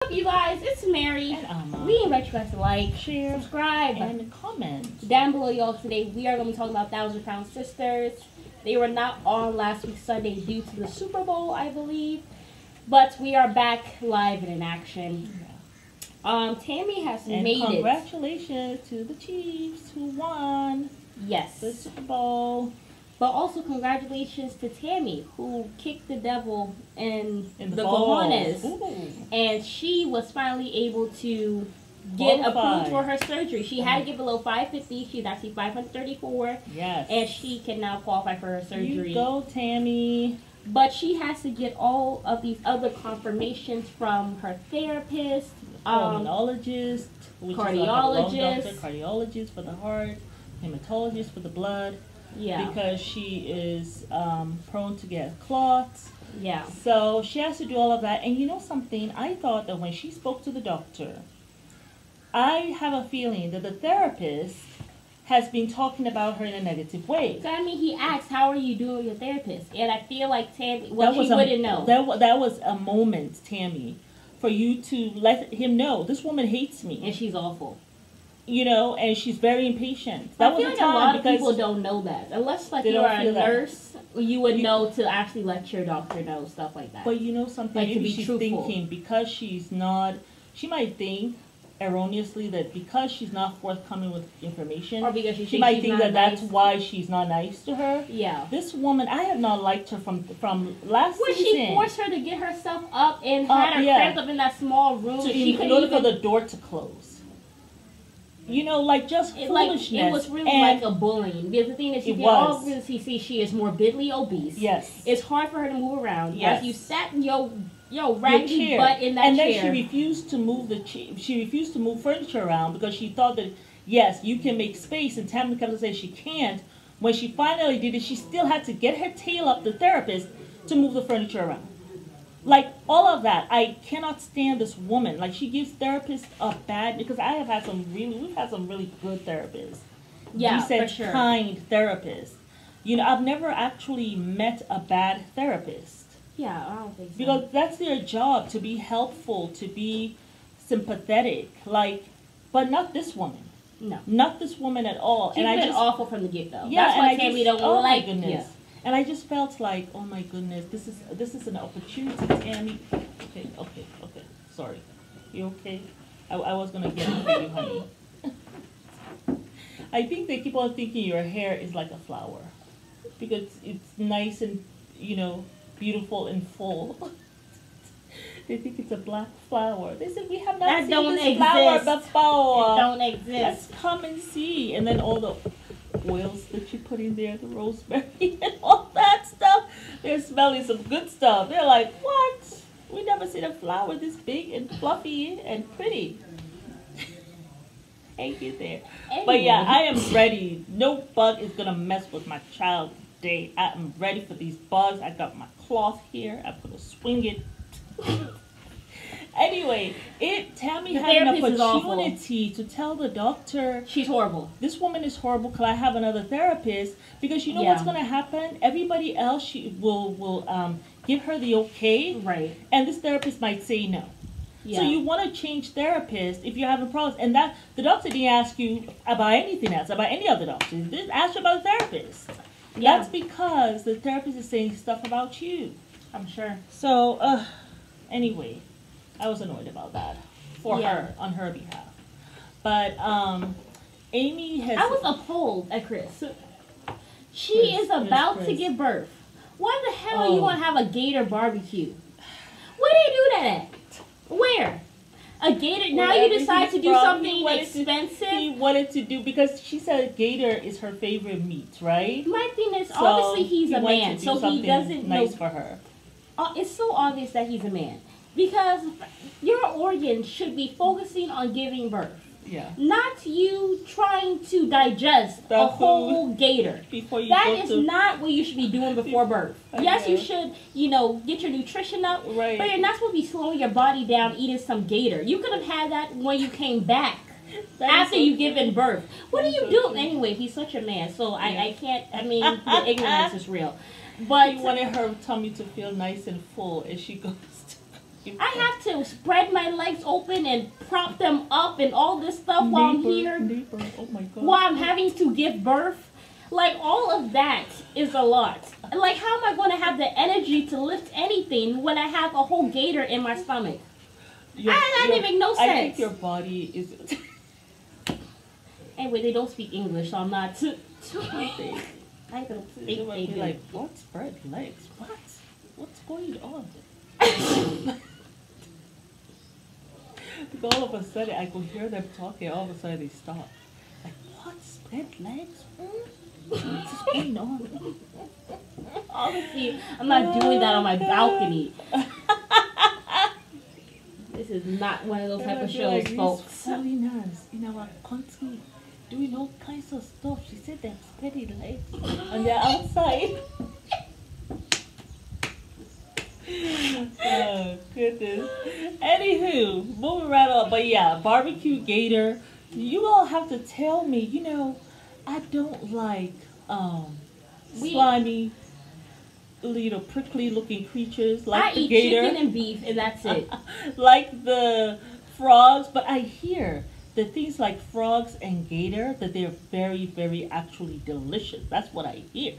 What's up, you guys? It's Mary. And we invite you guys to like, share, subscribe, and comment down below, y'all. Today we are going to be talking about 1,000-Pound Sisters. They were not on last week's Sunday due to the Super Bowl, I believe, but we are back live and in action. Tammy has made it. Congratulations to the Chiefs who won. Yes. The Super Bowl. But also congratulations to Tammy, who kicked the devil in the balls. cojones. And she was finally able to get approved for her surgery. She had to get below 550. She's actually 534. Yes. And she can now qualify for her surgery. You go, Tammy. But she has to get all of these other confirmations from her therapist, pulmonologist, cardiologist for the heart, hematologist for the blood. Yeah. Because she is prone to get clots. Yeah. So she has to do all of that. And you know something? I thought that when she spoke to the doctor, I have a feeling that the therapist has been talking about her in a negative way. So, I mean, he asked, how are you doing with your therapist? And I feel like Tammy, well, she wouldn't know. That was a moment, Tammy, for you to let him know, this woman hates me. And she's awful. You know, and she's very impatient. I feel like a lot of people don't know that. Unless, like, you're a nurse, you would know to actually let your doctor know stuff like that. But you know something? Like, maybe to be she's truthful. Thinking because she's not, she might think erroneously that because she's not forthcoming with information, or because she might think that that's why she's not nice to her. Yeah. This woman, I have not liked her from last season. She forced her to get herself up and had her cramped up in that small room. In order for the door to close. You know, like just foolishness. It was really like a bullying. Because the thing is, you can all really see she is morbidly obese. Yes. It's hard for her to move around. Yes. You sat in your raggedy butt in that chair. And then she refused to move she refused to move furniture around because she thought that, yes, you can make space. And Tammy kept saying she can't. When she finally did it, she still had to get her tail up the therapist to move the furniture around. Like, all of that, I cannot stand this woman. Like, she gives therapists a bad, because we've had some really good therapists. Yeah, decent, for sure. Kind therapists. You know, I've never actually met a bad therapist. Yeah, I don't think so. Because that's their job, to be helpful, to be sympathetic. Like, but not this woman. No. Not this woman at all. She's been awful from the get-go. Yeah, that's why Tammy don't like. My goodness. Yeah. And I just felt like, oh my goodness, this is an opportunity, Tammy. Okay. Sorry. You okay? I was gonna get it for you, honey. I think they keep on thinking your hair is like a flower. Because it's nice and, you know, beautiful and full. They think it's a black flower. They said, we have not seen this flower before. It don't exist. Let's come and see. And then all the oils that you put in there, the rosemary and all that stuff. They're smelling some good stuff. They're like, what? We never seen a flower this big and fluffy and pretty. Thank you there. Anyway. But yeah, I am ready. No bug is going to mess with my child today. I am ready for these bugs. I got my cloth here. I'm going to swing it. Anyway, Tammy had an opportunity to tell the doctor, she's horrible. This woman is horrible. Can I have another therapist? Because you know what's going to happen? Everybody else will give her the okay. Right. And this therapist might say no. Yeah. So you want to change therapist if you're having problems. And that the doctor didn't ask you about anything else, about any other doctor. He didn't ask you about the therapist. Yeah. That's because the therapist is saying stuff about you. I'm sure. So, anyway, I was annoyed about that for her, on her behalf. But Amy has... I was appalled at Chris. She is about to give birth. Why the hell are you want to have a Gator BBQ? Where do you do that at? Where? A Gator? Now you decide to do something expensive? He wanted to do, because she said Gator is her favorite meat, right? My thing is, obviously he's a man, so he doesn't know. Nice for her. It's so obvious that he's a man. Because your organs should be focusing on giving birth. Yeah. Not you trying to digest a whole gator. That is not what you should be doing before birth. Yes, you should, get your nutrition up. Right. But you're not supposed to be slowing your body down eating some gator. You could have had that when you came back. After you've given birth. What are you doing? Anyway, he's such a man. So I can't, the ignorance is real. But he wanted her tummy to feel nice and full as she goes to I have to spread my legs open and prop them up and all this stuff while I'm here. Oh my God. While I'm having to give birth. Like, all of that is a lot. Like, how am I going to have the energy to lift anything when I have a whole gator in my stomach? That doesn't make no sense. I think your body is... Anyway, they don't speak English, so I'm not too I don't speak English. Like, what? Spread legs? What? What's going on? Because all of a sudden, I could hear them talking. All of a sudden, they stop. Like, what? Spread legs? What's going on? Honestly, I'm not doing that on my balcony. This is not one of those type of shows, like, folks. Foreigners in our country doing all kinds of stuff. She said they're spreading legs and they're outside. Oh, goodness. Anywho, moving right on. But yeah, BBQ Gator. You all have to tell me, you know, I don't like slimy, little prickly looking creatures like the gator. I eat chicken and beef and that's it. Like the frogs, but I hear that things like frogs and gator, that they're very, very actually delicious. That's what I hear.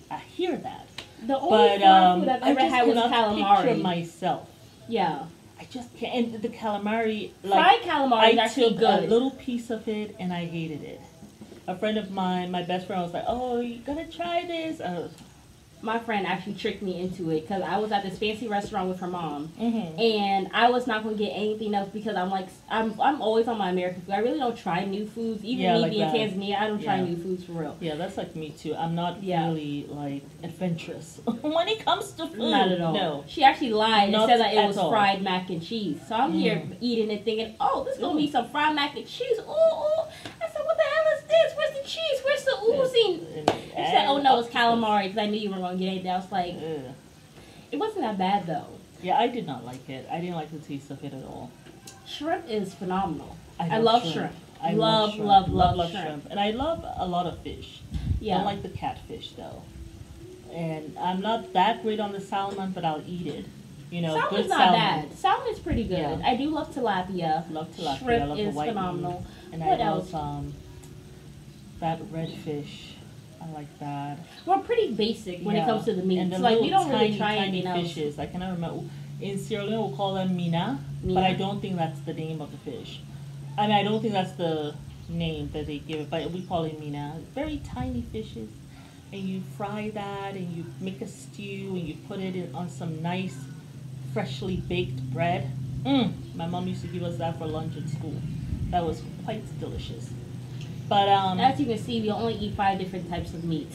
I hear that. The only frog food I've ever had was calamari. Picture myself. Yeah. I just can't. And the calamari, fried calamari is actually took good. a little piece of it and I hated it. A friend of mine, my best friend, was like, "Oh, you gotta try this." My friend actually tricked me into it because I was at this fancy restaurant with her mom, mm-hmm. and I was not going to get anything else because I'm like, I'm always on my American food. I really don't try new foods. Even me like being that. Tanzania, I don't try new foods for real. Yeah, that's like me too. I'm not really like adventurous when it comes to food. Not at all. No. She actually lied and said that it was all. fried mac and cheese. So I'm here eating it thinking, oh, this is going to be some fried mac and cheese. Ooh, ooh. I said, what the hell is this? Where's the cheese? Where's the oozing? She said, oh no, it's calamari because I knew you were going to get anything. I was like, it wasn't that bad though. Yeah, I did not like it. I didn't like the taste of it at all. Shrimp is phenomenal. I love shrimp. I love shrimp. And I love a lot of fish. Yeah. I don't like the catfish though. And I'm not that great on the salmon, but I'll eat it. You know, salmon's good not salmon. bad. Salmon's pretty good. Yeah. I do love tilapia. Shrimp I love is the white phenomenal. meat. And what I else? love that redfish. I like that. We're pretty basic when it comes to the meat. And the like we don't tiny, really try tiny anything else. fishes. I cannot remember. In Sierra Leone, we'll call them mina, but I don't think that's the name of the fish. I mean, I don't think that's the name that they give it, but we call it mina. Very tiny fishes, and you fry that, and you make a stew, and you put it on some nice, freshly baked bread. My mom used to give us that for lunch at school. That was quite delicious. But as you can see, we only eat 5 different types of meat,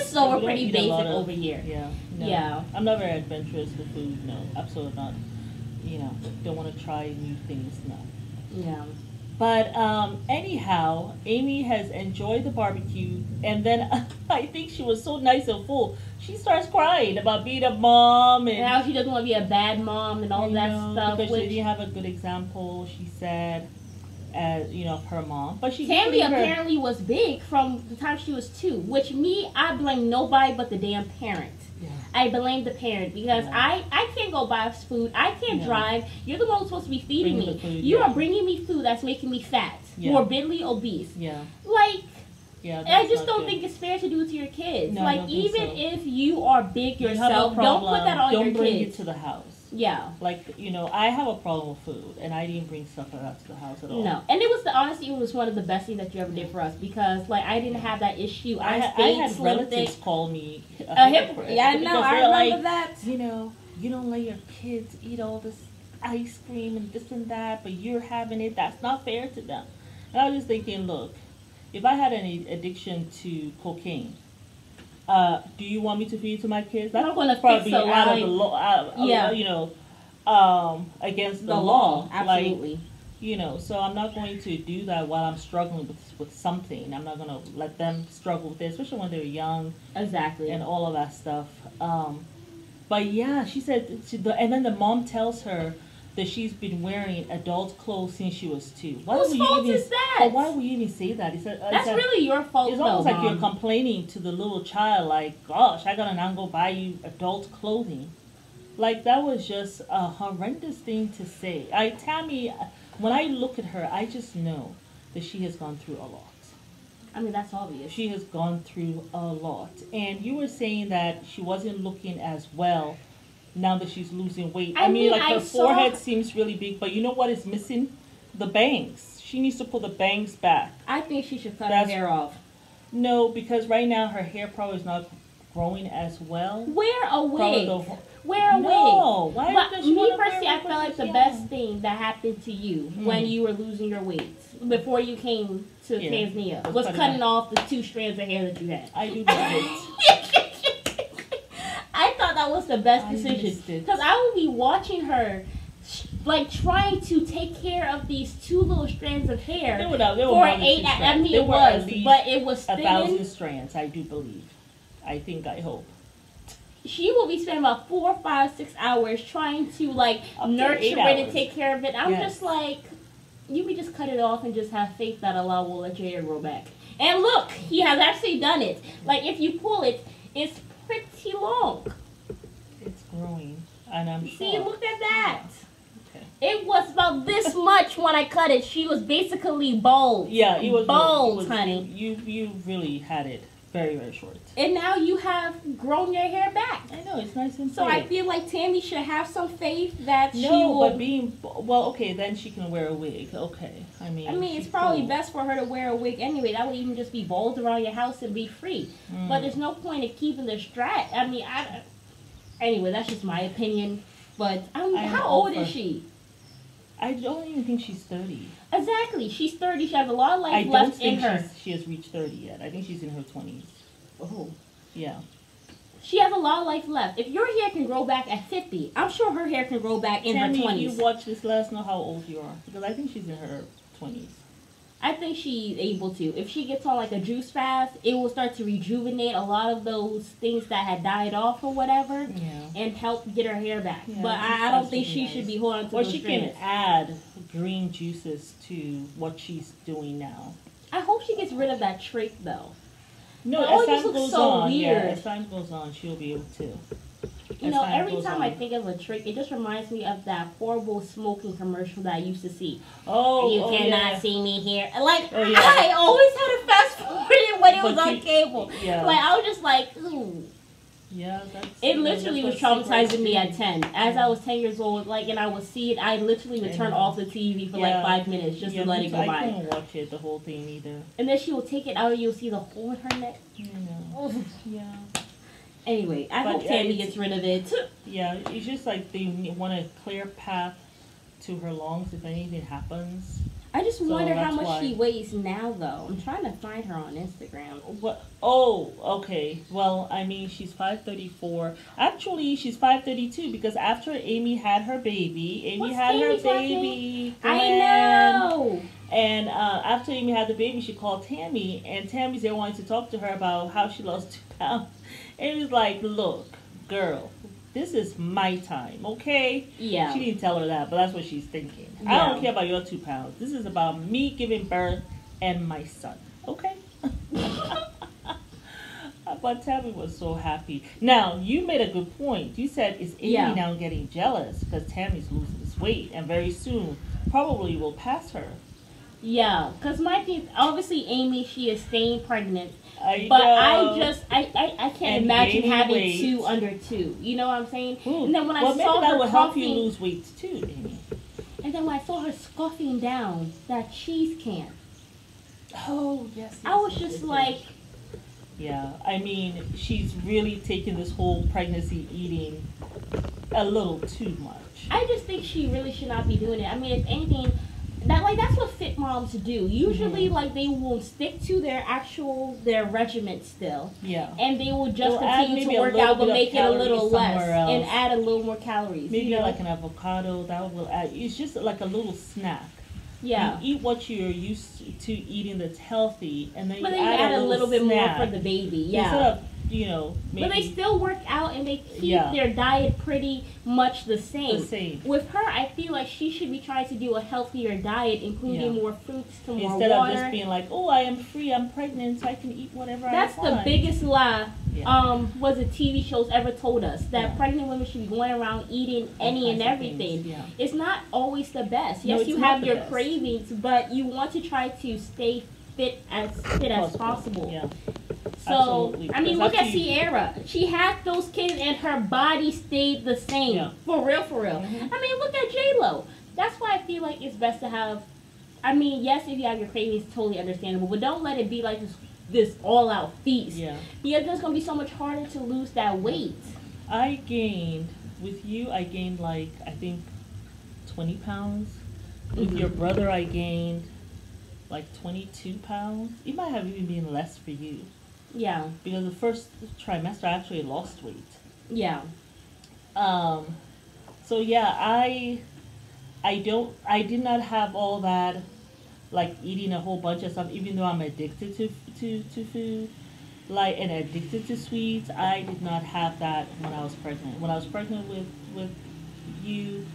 so we're pretty basic over here. Yeah. No, yeah. I'm not very adventurous with food. No, absolutely not. You know, don't want to try new things. No. Yeah. But anyhow, Amy has enjoyed the barbecue, and then I think she was so nice and full. She starts crying about being a mom and how she doesn't want to be a bad mom and all that stuff. Because she didn't have a good example. She said. As you know, of her mom, but Tammy apparently was big from the time she was 2. Which I blame nobody but the damn parent. Yeah. I blame the parent because I can't go buy food. I can't drive. You're the one who's supposed to be feeding me. Food, you are bringing me food that's making me fat, morbidly obese. Yeah. Like. Yeah, I just don't think it's fair to do it to your kids. No, like even if you are big yourself, don't put that on your kids. Don't bring it to the house. Yeah. Like, you know, I have a problem with food, and I didn't bring stuff like that to the house at all. No. And it was, honestly, it was one of the best things that you ever did for us because, like, I didn't have that issue. I had relatives call me a hypocrite. Yeah, no, I remember that. You know, you don't let your kids eat all this ice cream and this and that, but you're having it. That's not fair to them. And I was just thinking, look, if I had any addiction to cocaine, do you want me to feed to my kids? That's going to probably be out of the law. You know, against the law. Absolutely. Like, you know, so I'm not going to do that while I'm struggling with something. I'm not going to let them struggle with it, especially when they're young. Exactly. And all of that stuff. But yeah, she said, and then the mom tells her that she's been wearing adult clothes since she was 2. Whose fault is that? But why would you even say that? He said, that's really your fault. It's almost like you're complaining to the little child, like, gosh, I gotta now go buy you adult clothing. Like, that was just a horrendous thing to say. Tammy, when I look at her, I just know that she has gone through a lot. I mean, that's obvious. She has gone through a lot. And you were saying that she wasn't looking as well now that she's losing weight. I mean, like, her forehead seems really big, but you know what is missing? The bangs. She needs to pull the bangs back. I think she should cut her hair off. No, because right now her hair probably is not growing as well. Wear a wig. Wear a wig. No, why but me personally, I feel like the best thing that happened to you when you were losing your weight before you came to Tanzania was cutting off the 2 strands of hair that you had. I do that. I thought that was the best decision because I would be watching her. Like trying to take care of these 2 little strands of hair for 8. I mean, it was, but it was 1,000 strands. I do believe. I hope. She will be spending about 4, 5, 6 hours trying to like nurture it and take care of it. I'm just like, you could just cut it off and just have faith that Allah will let your hair grow back. And look, He has actually done it. Like if you pull it, it's pretty long. It's growing, and I'm sure. See, look at that. It was about this much when I cut it. She was basically bald. Yeah, it was bald, honey. You really had it very, very short. And now you have grown your hair back. I know, it's nice and so I feel like Tammy should have some faith that she will. Okay, then she can wear a wig. Okay, I mean it's probably best for her to wear a wig anyway. That would even just be bald around your house and be free. But there's no point in keeping the strap. I mean, anyway, that's just my opinion. But how old is she? I don't even think she's 30. Exactly. She's 30. She has a lot of life left in her. She has reached 30 yet. I think she's in her 20s. Oh. Yeah. She has a lot of life left. If your hair can grow back at 50, I'm sure her hair can grow back in her 20s. Tammy, you watch this, let us know how old you are. Because I think she's in her 20s. I think she's able to. If she gets on like a juice fast, it will start to rejuvenate a lot of those things that had died off or whatever, and help get her hair back. Yeah, but I don't think she should be holding on to those strands. Or she can add green juices to what she's doing now. I hope she gets rid of that trait though. No, as time goes on, as time goes on, she'll be able to. You know, every time I think of a trick, it just reminds me of that horrible smoking commercial that I used to see. You cannot see me here. Like, I always had to fast forward it when it was on cable. Like, I was just like, ooh. Yeah, it literally was traumatizing me at 10. As I was 10 years old, like, and I would see it, I literally would turn off the TV for like 5 minutes just to let it go by. I couldn't watch it, the whole thing either. And then she will take it out and you'll see the hole in her neck. Yeah. Anyway, I hope Tammy gets rid of it. Yeah, it's just like they want a clear path to her lungs if anything happens. I just wonder how much she weighs now, though. I'm trying to find her on Instagram. What? Oh, okay. Well, I mean, she's 5'34". Actually, she's 5'32" because after Amy had her baby, I know. And after Amy had the baby, she called Tammy, and Tammy's there wanting to talk to her about how she lost 2 pounds. Amy's like, look, girl, this is my time, okay? Yeah. She didn't tell her that, but that's what she's thinking. Yeah. I don't care about your 2 pounds. This is about me giving birth and my son, okay? But Tammy was so happy. Now, you made a good point. You said, is Amy now getting jealous because Tammy's losing this weight and very soon probably will pass her? Yeah, because my thing, obviously Amy, she is staying pregnant. I can't imagine having 2 under 2. You know what I'm saying? Ooh. And then when I maybe saw that her will help you lose weight too, Amy. And then when I saw her scoffing down that cheese can. Oh, yes. I was just like... Yeah, I mean, she's really taking this whole pregnancy eating a little too much. I just think she really should not be doing it. I mean, if anything... that's what fit moms do. Usually, they will stick to their regiment still. Yeah. And they will just continue to work out, but make it a little less and add a little more calories. Maybe like an avocado that will add. It's just like a little snack. Yeah. You eat what you're used to eating that's healthy, and then you add a little bit more for the baby. Yeah. Instead of maybe. But they still work out and they keep their diet pretty much the same. With her, I feel like she should be trying to do a healthier diet, including more fruits to more Instead water. Of just being like, oh, I am free, I'm pregnant, so I can eat whatever I want. That's the biggest lie was the TV shows ever told us, that pregnant women should be going around eating any and everything. It's not always the best. Yes, you have your cravings, but you want to try to stay fit as possible. Yeah. So, Absolutely. I mean, look at Sierra. She had those kids and her body stayed the same. Yeah. For real. I mean, look at J-Lo. That's why I feel like it's best to have, I mean, yes, if you have your cravings, totally understandable, but don't let it be like this all-out feast. Yeah. Because it's going to be so much harder to lose that weight. I gained like, I think, 20 pounds. With your brother, I gained like 22 pounds. It might have even been less for you. Yeah. Because the first trimester, I actually lost weight. Yeah. So yeah, I did not have all that, like eating a whole bunch of stuff, even though I'm addicted to food, like, and addicted to sweets. I did not have that when I was pregnant. When I was pregnant with you,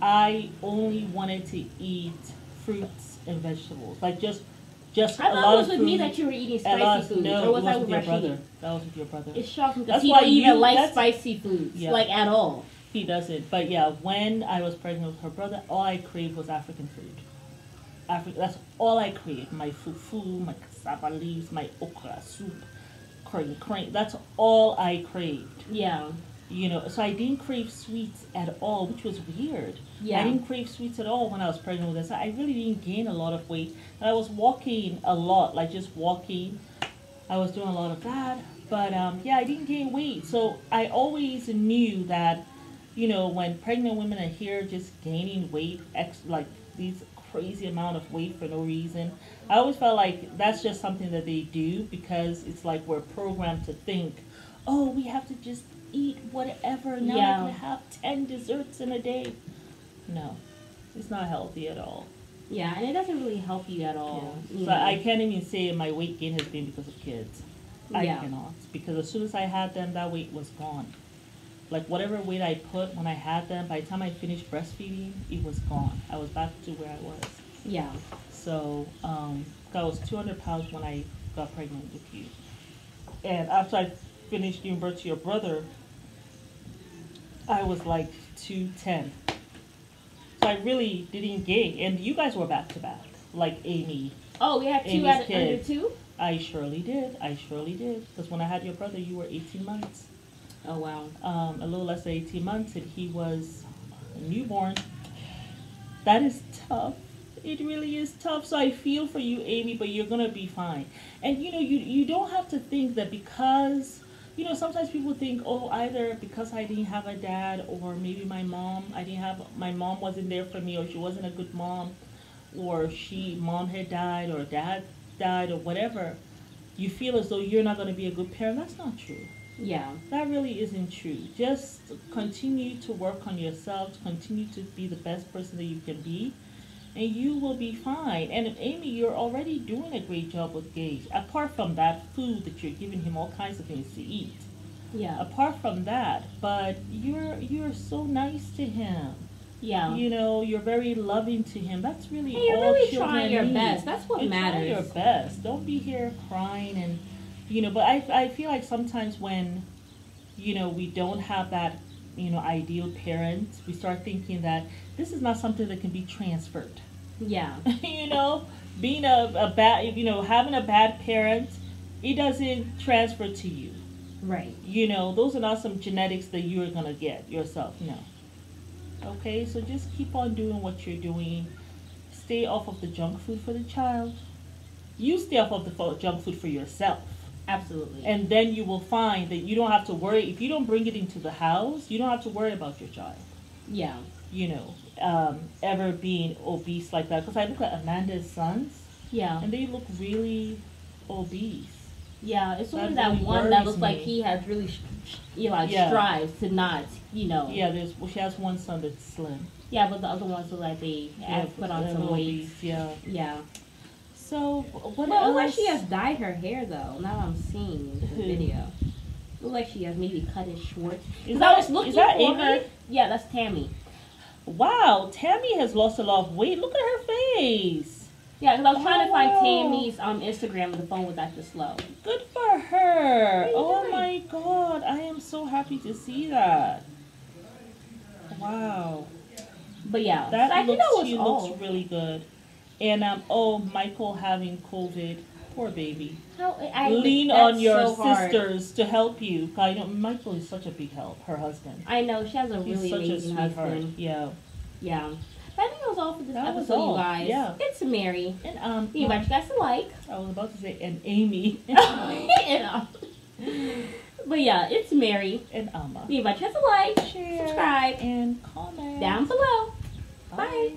I only wanted to eat fruits and vegetables, like just I a thought lot it was of with food. me that you were eating spicy foods. No, or was it that was with with your Rashid? brother. That was with your brother. It's shocking because That's he why don't even like that's- spicy foods, Yeah. like at all. He doesn't. But yeah, when I was pregnant with her brother, all I craved was African food. That's all I craved. My fufu, my cassava leaves, my okra soup, crane. That's all I craved. Yeah. So I didn't crave sweets at all, which was weird. Yeah. I didn't crave sweets at all when I was pregnant with her. So I really didn't gain a lot of weight. And I was walking a lot, like just walking. I was doing a lot of that. But yeah, I didn't gain weight. So I always knew that, when pregnant women are here just gaining weight, like these crazy amount of weight for no reason, I always felt like that's just something that they do because it's like we're programmed to think, oh, we have to just eat whatever. Now I can have 10 desserts in a day. No, it's not healthy at all. Yeah, and it doesn't really help you at all. Yeah. So I can't even say my weight gain has been because of kids. I cannot. Because as soon as I had them, that weight was gone. Like whatever weight I put when I had them, by the time I finished breastfeeding, it was gone. I was back to where I was. Yeah. So I was 200 pounds when I got pregnant with you. And after I finished giving birth to your brother, I was like 210. So I really didn't gain. And you guys were back to back, like Amy. Oh, we had two Amy's at kid. under two? I surely did. Because when I had your brother, you were 18 months. Oh, wow. A little less than 18 months, and he was a newborn. That is tough. It really is tough. So I feel for you, Amy, but you're going to be fine. And, you don't have to think that because, sometimes people think, oh, either because I didn't have a dad or maybe my mom wasn't there for me or she wasn't a good mom or mom had died or dad died or whatever, you feel as though you're not going to be a good parent. That's not true. Yeah. That really isn't true. Just continue to work on yourself, continue to be the best person that you can be, and you will be fine. And Amy, you're already doing a great job with Gage. Apart from that food that you're giving him all kinds of things to eat. Yeah. Apart from that, but you're so nice to him. Yeah. You're very loving to him. That's really all you're really trying your best. That's what matters. Try your best. Don't be here crying and but I feel like sometimes when we don't have that ideal parent, we start thinking that this is not something that can be transferred. Yeah. Being a bad having a bad parent, it doesn't transfer to you. Right. Those are not some genetics that you're gonna get yourself. No. Okay, so just keep on doing what you're doing. Stay off of the junk food for the child. You stay off of the junk food for yourself. Absolutely. And then you will find that you don't have to worry. If you don't bring it into the house, you don't have to worry about your child. Yeah. Ever being obese like that. Because I look at Amanda's sons. Yeah. And they look really obese. Yeah, it's only that really one that looks like he has really, strives to not, Yeah, she has one son that's slim. Yeah, but the other ones look like they have put on some weight. Obese, yeah. Yeah. So, what else? Well, like she has dyed her hair, though. Now I'm seeing the video. Looks like she has maybe cut it short. Is I was looking is that for Ava? her. Yeah, that's Tammy. Wow, Tammy has lost a lot of weight. Look at her face. Yeah, because I was trying to find Wow. Tammy's Instagram and the phone was acting slow. Good for her. What are you Oh doing? my God, I am so happy to see that. Wow, But yeah, that so I think that was she all. looks really good. And oh, Michael having COVID. Poor baby. Lean that's on your so hard. sisters to help you. I know Michael is such a big help. Her husband. I know, she has a He's really such a amazing sweetheart. husband. Yeah. Yeah. But I think that was all for this That was episode, all, you guys. yeah. It's Mary. And We invite you guys to like. I was about to say and Amy. And, but yeah, it's Mary. And Amma. We invite you guys to like, Share subscribe, and comment down below. Bye. Bye.